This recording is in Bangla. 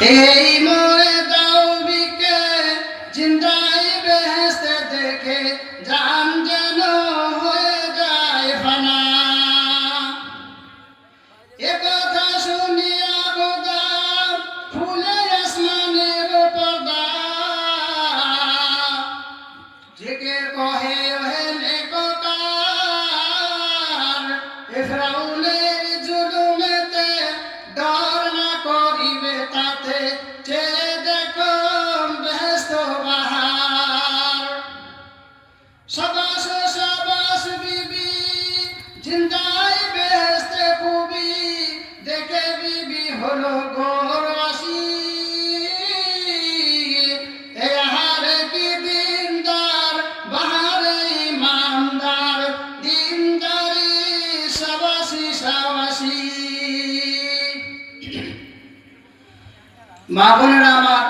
এই মোরে দাও বিকে জিন্দাই বেহেশতে দেখে জান যেন হয়ে যায় ফানা। এ কথা শুনিয়া গোদা ফুলে আসমানের পর্দা জেগে কহে ওহে নেককার এ ফিরাউনের জুলুমেতে ডর না করিবে তাতে চেয়ে দেখো বেহেশত বাহার। শাবাশ শাবাশ বিবি জিন্দাই বেহেশতে খুবই দেখে বিবি হলো গোরবাসী। এ হারে কি দিনদার বাহারে ইমানদার দিনদারি শাবাশি শাবাশি। মা বোনেরা আমার,